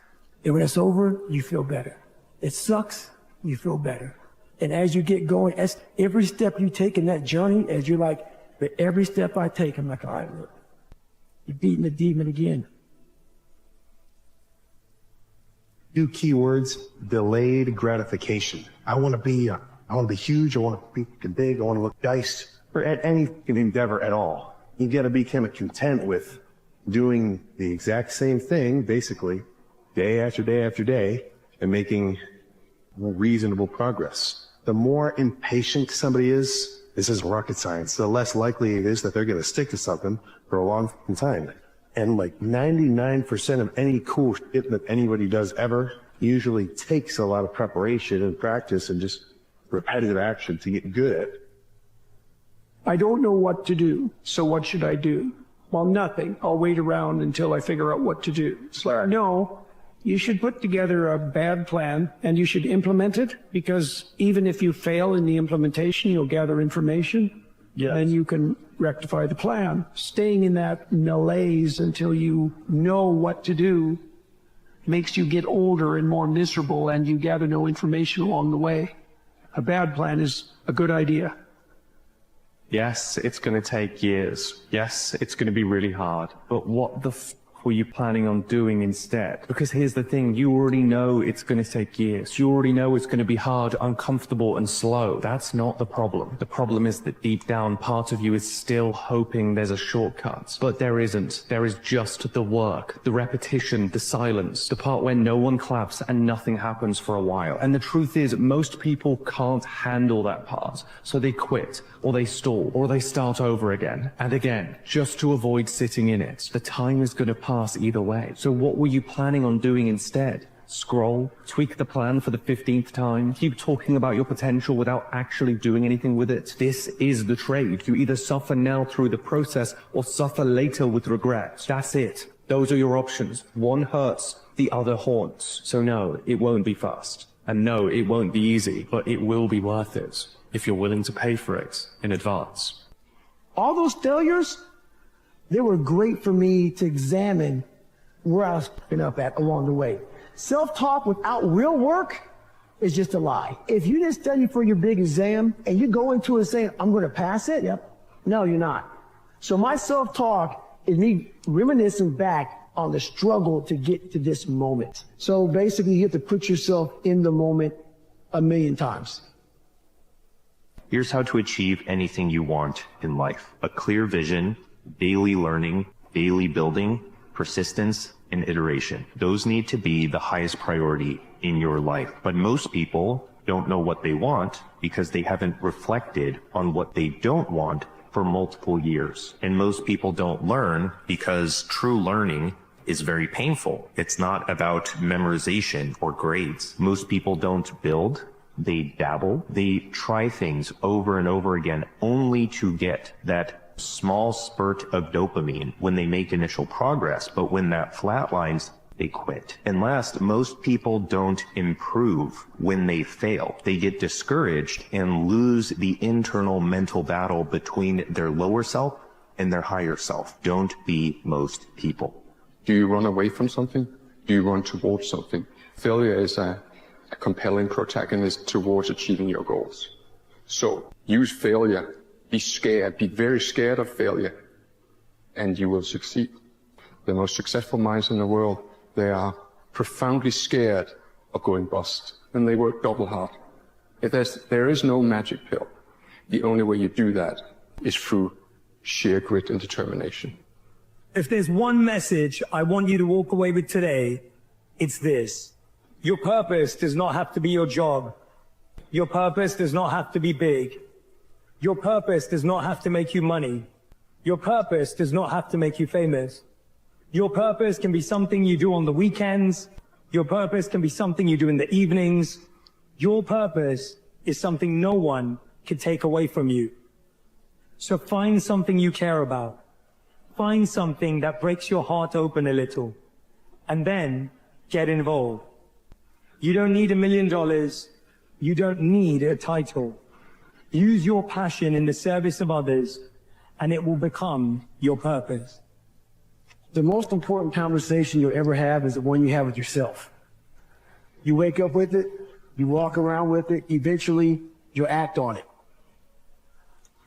And when it's over, you feel better. It sucks, you feel better. And as you get going, as every step you take in that journey, as you're like, but every step I take, I'm like, all right, look, you're beating the demon again. New keywords, delayed gratification. I want to be huge. I want to be big. I want to look diced. Or at any endeavor at all. You got to be kind of content with doing the exact same thing, basically, day after day after day, and making reasonable progress. The more impatient somebody is, this is rocket science, the less likely it is that they're going to stick to something for a long time. And like 99% of any cool shit that anybody does ever usually takes a lot of preparation and practice and just repetitive action to get good at. I don't know what to do, so what should I do? well, nothing. I'll wait around until I figure out what to do. It's like, no, you should put together a bad plan and you should implement it, because even if you fail in the implementation, you'll gather information and you can rectify the plan. Staying in that malaise until you know what to do makes you get older and more miserable, and you gather no information along the way. A bad plan is a good idea. Yes, it's going to take years. Yes, it's going to be really hard. But what the f were you planning on doing instead? Because here's the thing, you already know it's going to take years. You already know it's going to be hard, uncomfortable, and slow. That's not the problem. The problem is that deep down, part of you is still hoping there's a shortcut. But there isn't. There is just the work, the repetition, the silence, the part where no one claps and nothing happens for a while. And the truth is, most people can't handle that part. So they quit, or they stall, or they start over again and again, just to avoid sitting in it. The time is going to pass either way. So what were you planning on doing instead? Scroll, tweak the plan for the 15th time, keep talking about your potential without actually doing anything with it? This is the trade. You either suffer now through the process or suffer later with regret. That's it. Those are your options. One hurts, the other haunts. So no, it won't be fast. And no, it won't be easy, but it will be worth it if you're willing to pay for it in advance. All those failures, they were great for me to examine where I was fucking up at along the way. Self-talk without real work is just a lie. If you didn't study for your big exam and you go into it saying, I'm going to pass it, no, you're not. So my self-talk is me reminiscing back on the struggle to get to this moment. So basically, you have to put yourself in the moment 1,000,000 times. Here's how to achieve anything you want in life. A clear vision, daily learning, daily building, persistence, and iteration. Those need to be the highest priority in your life. But most people don't know what they want because they haven't reflected on what they don't want for multiple years. And most people don't learn because true learning is very painful. It's not about memorization or grades. Most people don't build. They dabble. They try things over and over again only to get that small spurt of dopamine when they make initial progress. But when that flatlines, they quit. And last, most people don't improve when they fail. They get discouraged and lose the internal mental battle between their lower self and their higher self. Don't be most people. Do you run away from something? Do you run towards something? Failure is a compelling protagonist towards achieving your goals. So use failure. Be scared. Be very scared of failure, and you will succeed. The most successful minds in the world, they are profoundly scared of going bust, and they work double hard. There is no magic pill. The only way you do that is through sheer grit and determination. If there's one message I want you to walk away with today, it's this. Your purpose does not have to be your job. Your purpose does not have to be big. Your purpose does not have to make you money. Your purpose does not have to make you famous. Your purpose can be something you do on the weekends. Your purpose can be something you do in the evenings. Your purpose is something no one can take away from you. So find something you care about. Find something that breaks your heart open a little. And then get involved. You don't need $1 million. You don't need a title. Use your passion in the service of others, and it will become your purpose. The most important conversation you'll ever have is the one you have with yourself. You wake up with it, you walk around with it, eventually you'll act on it.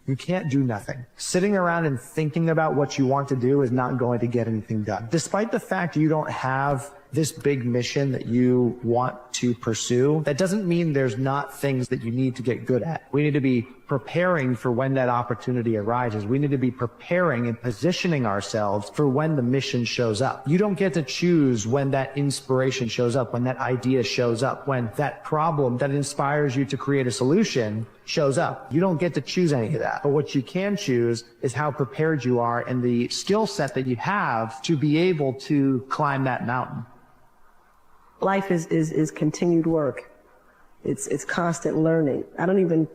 You can't do nothing. Sitting around and thinking about what you want to do is not going to get anything done. Despite the fact you don't have this big mission that you want to pursue, that doesn't mean there's not things that you need to get good at. We need to be preparing for when that opportunity arises. We need to be preparing and positioning ourselves for when the mission shows up. You don't get to choose when that inspiration shows up, when that idea shows up, when that problem that inspires you to create a solution shows up. You don't get to choose any of that. But what you can choose is how prepared you are and the skill set that you have to be able to climb that mountain. Life is continued work. It's constant learning. I don't even,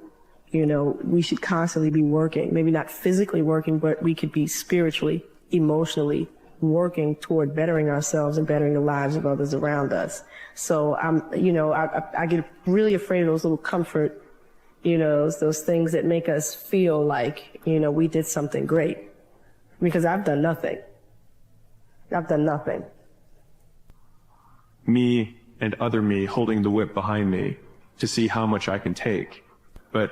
we should constantly be working. Maybe not physically working, but we could be spiritually emotionally working toward bettering ourselves and bettering the lives of others around us. So I get really afraid of those little comfort, those things that make us feel like, we did something great, because I've done nothing. I've done nothing. Me and other me holding the whip behind me to see how much I can take. But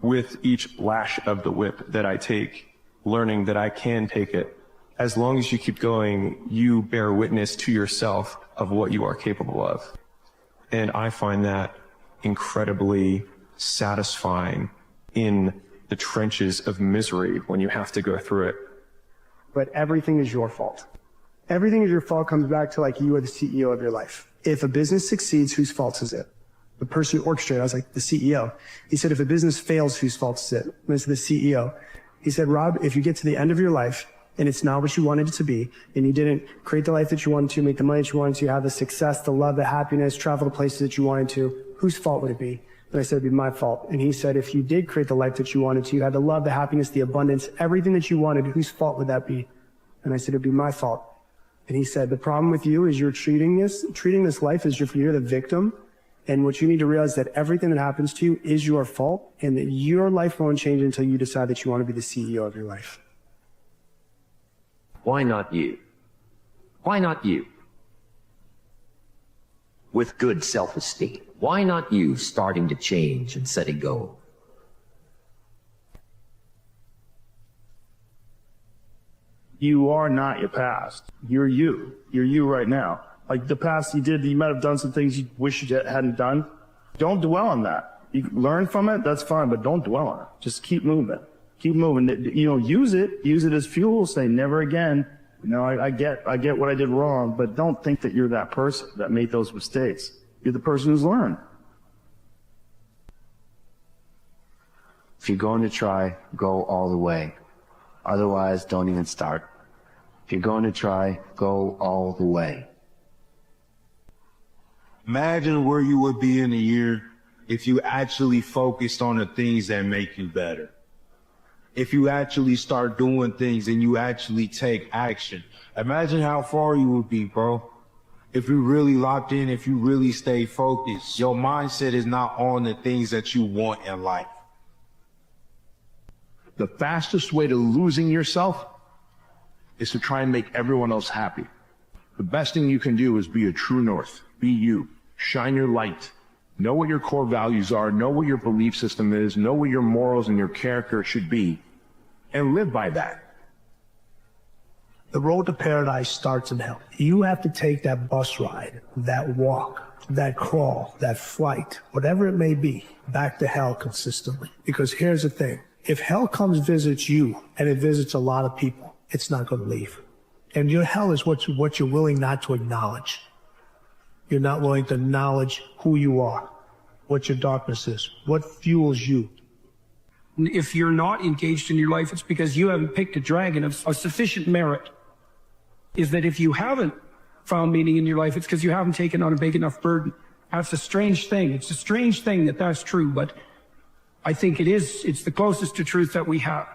with each lash of the whip that I take, learning that I can take it, as long as you keep going, you bear witness to yourself of what you are capable of. And I find that incredibly satisfying in the trenches of misery when you have to go through it. But everything is your fault. Everything is your fault comes back to like you are the CEO of your life. If a business succeeds, whose fault is it? The person who orchestrated, I was like, the CEO. He said, if a business fails, whose fault is it? It's the CEO. He said, Rob, if you get to the end of your life and it's not what you wanted it to be, and you didn't create the life that you wanted to, make the money that you wanted to, have the success, the love, the happiness, travel to places that you wanted to, whose fault would it be? And I said, it'd be my fault. And he said, if you did create the life that you wanted to, you had the love, the happiness, the abundance, everything that you wanted, whose fault would that be? And I said, it'd be my fault. And he said, the problem with you is you're treating this life as if you're the victim. And what you need to realize is that everything that happens to you is your fault, and that your life won't change until you decide that you want to be the CEO of your life. Why not you? Why not you? With good self-esteem. Why not you starting to change and setting goals? You are not your past. You're you. You're you right now. Like the past you might have done some things you wish you hadn't done. Don't dwell on that. You learn from it, that's fine, but don't dwell on it. Just keep moving. Keep moving. Use it as fuel. Say never again. I get what I did wrong, but don't think that you're that person that made those mistakes. You're the person who's learned. If you're going to try, go all the way. Otherwise, don't even start. If you're going to try, go all the way. Imagine where you would be in a year if you actually focused on the things that make you better. If you actually start doing things and you actually take action. Imagine how far you would be, bro. If you really locked in, if you really stay focused, your mindset is not on the things that you want in life. The fastest way to losing yourself is to try and make everyone else happy. The best thing you can do is be a true north. Be you. Shine your light. Know what your core values are. Know what your belief system is. Know what your morals and your character should be. And live by that. The road to paradise starts in hell. You have to take that bus ride, that walk, that crawl, that flight, whatever it may be, back to hell consistently. Because here's the thing. If hell comes visits you, and it visits a lot of people, it's not going to leave. And your hell is what you're willing not to acknowledge. You're not willing to acknowledge who you are, what your darkness is, what fuels you. If you're not engaged in your life, it's because you haven't picked a dragon of sufficient merit. Is that if you haven't found meaning in your life, it's because you haven't taken on a big enough burden. That's a strange thing. It's a strange thing that that's true, but I think it's the closest to truth that we have.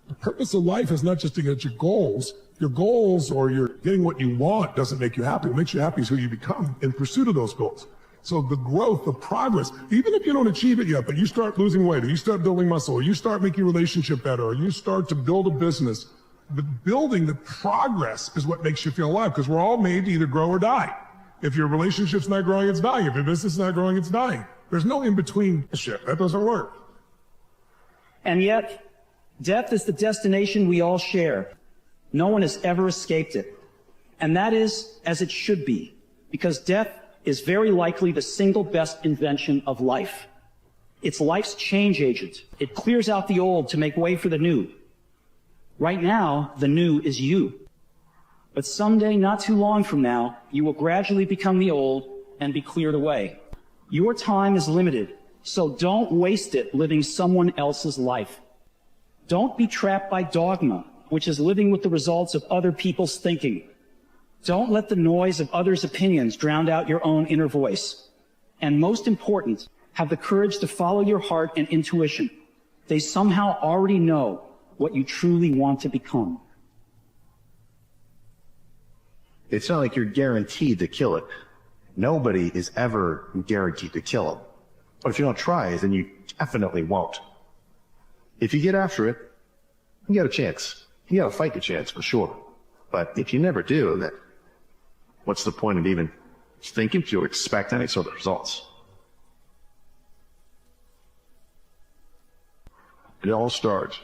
The purpose of life is not just to get your goals. Your goals or you're getting what you want doesn't make you happy. What makes you happy is who you become in pursuit of those goals. So the growth, the progress, even if you don't achieve it yet, but you start losing weight, or you start building muscle, or you start making your relationship better, or you start to build a business, the building, the progress is what makes you feel alive, because we're all made to either grow or die. If your relationship's not growing, it's dying. If your business is not growing, it's dying. There's no in-between shit. That doesn't work. And yet, death is the destination we all share. No one has ever escaped it. And that is as it should be, because death is very likely the single best invention of life. It's life's change agent. It clears out the old to make way for the new. Right now, the new is you. But someday, not too long from now, you will gradually become the old and be cleared away. Your time is limited, so don't waste it living someone else's life. Don't be trapped by dogma, which is living with the results of other people's thinking. Don't let the noise of others' opinions drown out your own inner voice. And most important, have the courage to follow your heart and intuition. They somehow already know what you truly want to become. It's not like you're guaranteed to kill it. Nobody is ever guaranteed to kill it. But if you don't try, then you definitely won't. If you get after it, you got a chance. You got a fight the chance for sure. But if you never do, then what's the point of even thinking to expect any sort of results? It all starts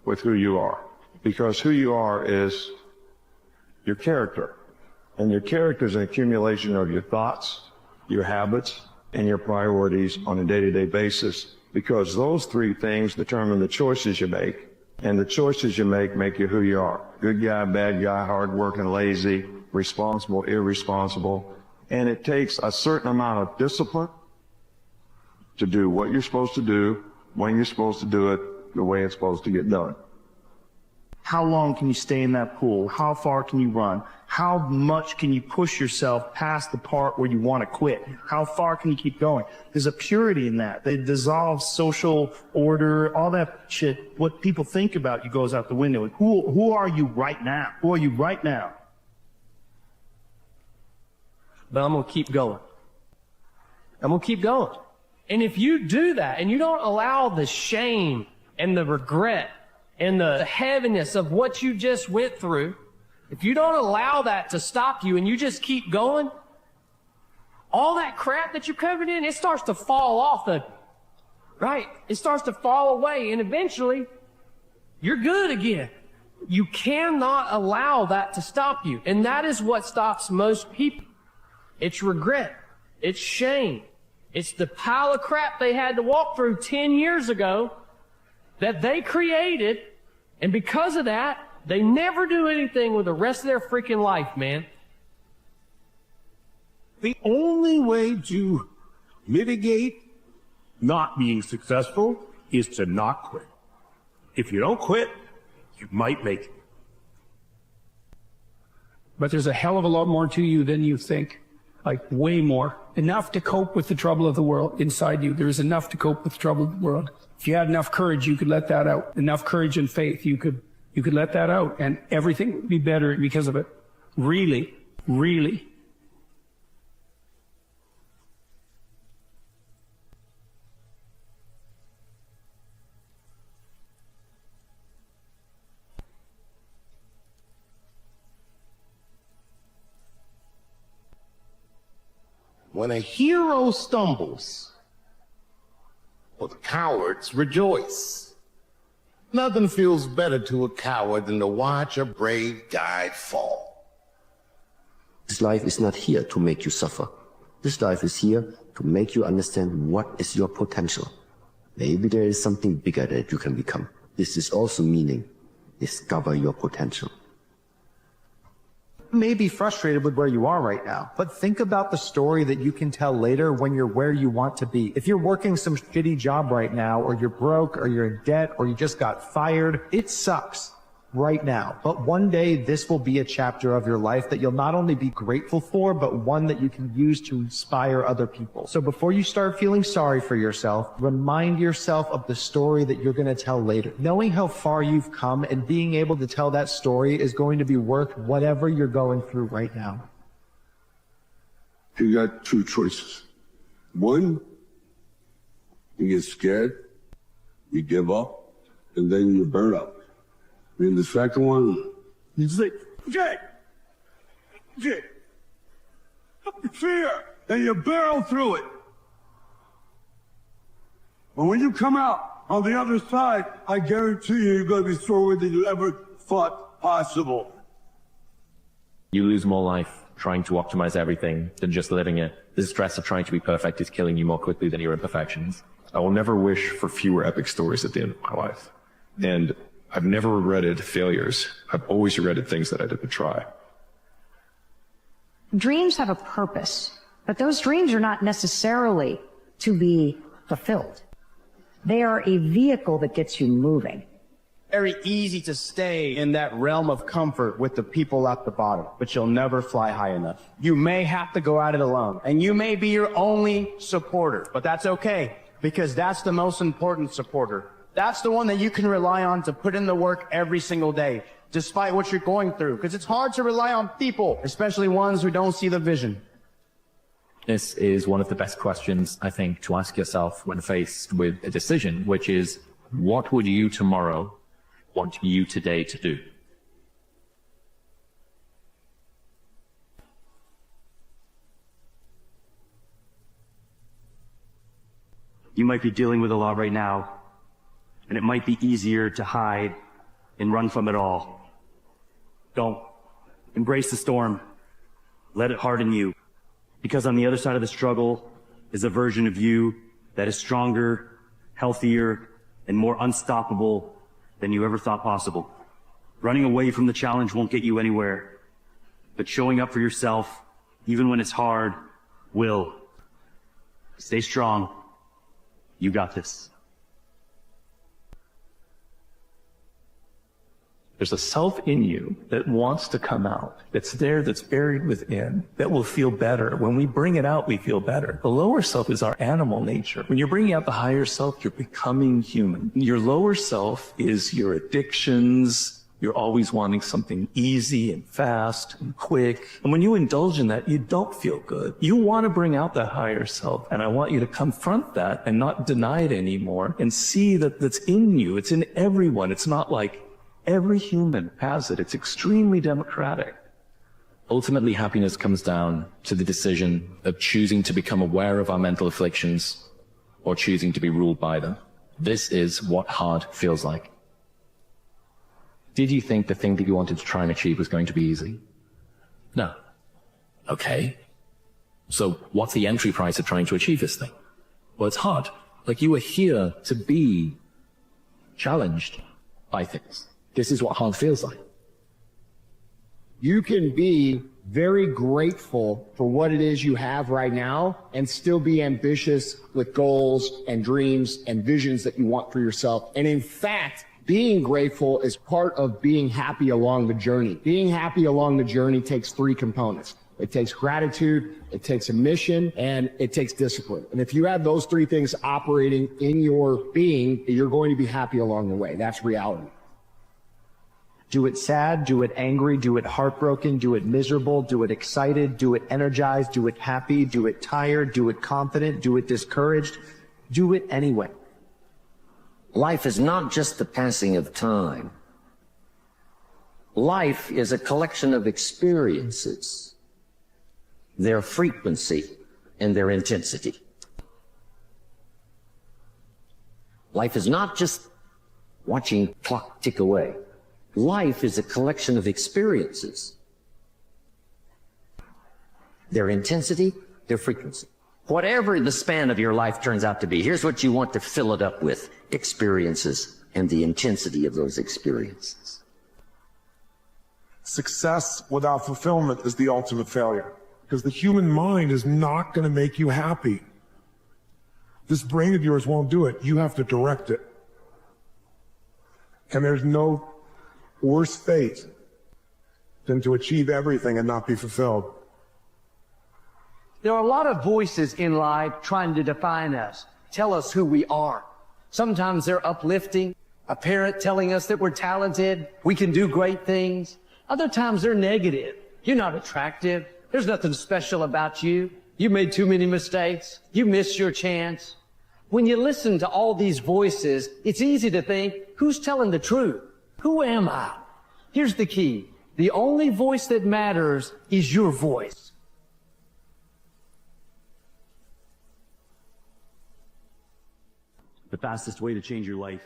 with who you are, because who you are is your character. And your character is an accumulation of your thoughts, your habits, and your priorities on a day-to-day basis, because those three things determine the choices you make, and the choices you make you who you are. Good guy, bad guy, hardworking, lazy, responsible, irresponsible. And it takes a certain amount of discipline to do what you're supposed to do, when you're supposed to do it, the way it's supposed to get done. How long can you stay in that pool? How far can you run? How much can you push yourself past the part where you want to quit? How far can you keep going? There's a purity in that. It dissolves social order, all that shit. What people think about you goes out the window. Who are you right now? Who are you right now? But I'm going to keep going. I'm going to keep going. And if you do that and you don't allow the shame and the regret and the heaviness of what you just went through, if you don't allow that to stop you and you just keep going, all that crap that you're covered in, it starts to fall off right? It starts to fall away, and eventually you're good again. You cannot allow that to stop you. And that is what stops most people. It's regret. It's shame. It's the pile of crap they had to walk through 10 years ago that they created, and because of that, they never do anything with the rest of their freaking life, man. The only way to mitigate not being successful is to not quit. If you don't quit, you might make it. But there's a hell of a lot more to you than you think. Like, way more. Enough to cope with the trouble of the world inside you. There is enough to cope with the trouble of the world. If you had enough courage, you could let that out. Enough courage and faith, you could let that out, and everything would be better because of it. Really, really. When a hero stumbles, well, the cowards rejoice. Nothing feels better to a coward than to watch a brave guy fall. This life is not here to make you suffer. This life is here to make you understand what is your potential. Maybe there is something bigger that you can become. This is also meaning, discover your potential. You may be frustrated with where you are right now, but think about the story that you can tell later when you're where you want to be. If you're working some shitty job right now, or you're broke, or you're in debt, or you just got fired, it sucks right now. But one day this will be a chapter of your life that you'll not only be grateful for, but one that you can use to inspire other people. So before you start feeling sorry for yourself, remind yourself of the story that you're going to tell later. Knowing how far you've come and being able to tell that story is going to be worth whatever you're going through right now. You got two choices. One, you get scared, you give up, and then you burn up. And the second one, you say, Jake, fear, and you barrel through it. But when you come out on the other side, I guarantee you're going to be stronger than you ever thought possible. You lose more life trying to optimize everything than just living it. The stress of trying to be perfect is killing you more quickly than your imperfections. I will never wish for fewer epic stories at the end of my life. And I've never regretted failures. I've always regretted things that I didn't try. Dreams have a purpose, but those dreams are not necessarily to be fulfilled. They are a vehicle that gets you moving. Very easy to stay in that realm of comfort with the people at the bottom, but you'll never fly high enough. You may have to go at it alone, and you may be your only supporter, but that's okay, because that's the most important supporter. That's the one that you can rely on to put in the work every single day, despite what you're going through. Because it's hard to rely on people, especially ones who don't see the vision. This is one of the best questions, I think, to ask yourself when faced with a decision, which is, what would you tomorrow want you today to do? You might be dealing with a lot right now, and it might be easier to hide and run from it all. Don't. Embrace the storm. Let it harden you. Because on the other side of the struggle is a version of you that is stronger, healthier, and more unstoppable than you ever thought possible. Running away from the challenge won't get you anywhere, but showing up for yourself, even when it's hard, will. Stay strong. You got this. There's a self in you that wants to come out, that's there, that's buried within, that will feel better. When we bring it out, we feel better. The lower self is our animal nature. When you're bringing out the higher self, you're becoming human. Your lower self is your addictions. You're always wanting something easy and fast and quick. And when you indulge in that, you don't feel good. You want to bring out that higher self. And I want you to confront that and not deny it anymore and see that that's in you. It's in everyone. It's not like every human has it. It's extremely democratic. Ultimately, happiness comes down to the decision of choosing to become aware of our mental afflictions or choosing to be ruled by them. This is what hard feels like. Did you think the thing that you wanted to try and achieve was going to be easy? No. Okay. So what's the entry price of trying to achieve this thing? Well, it's hard. Like, you are here to be challenged by things. This is what hard feels like. You can be very grateful for what it is you have right now and still be ambitious with goals and dreams and visions that you want for yourself. And in fact, being grateful is part of being happy along the journey. Being happy along the journey takes three components. It takes gratitude, it takes a mission, and it takes discipline. And if you have those three things operating in your being, you're going to be happy along the way. That's reality. Do it sad, do it angry, do it heartbroken, do it miserable, do it excited, do it energized, do it happy, do it tired, do it confident, do it discouraged. Do it anyway. Life is not just the passing of time. Life is a collection of experiences, their frequency and their intensity. Life is not just watching clock tick away. Life is a collection of experiences, their intensity, their frequency. Whatever the span of your life turns out to be, here's what you want to fill it up with: experiences and the intensity of those experiences. Success without fulfillment is the ultimate failure, because the human mind is not going to make you happy. This brain of yours won't do it. You have to direct it. And there's no worse fate than to achieve everything and not be fulfilled. There are a lot of voices in life trying to define us, tell us who we are. Sometimes they're uplifting, a parent telling us that we're talented, we can do great things. Other times they're negative. You're not attractive. There's nothing special about you. You made too many mistakes. You missed your chance. When you listen to all these voices, it's easy to think, who's telling the truth? Who am I? Here's the key. The only voice that matters is your voice. The fastest way to change your life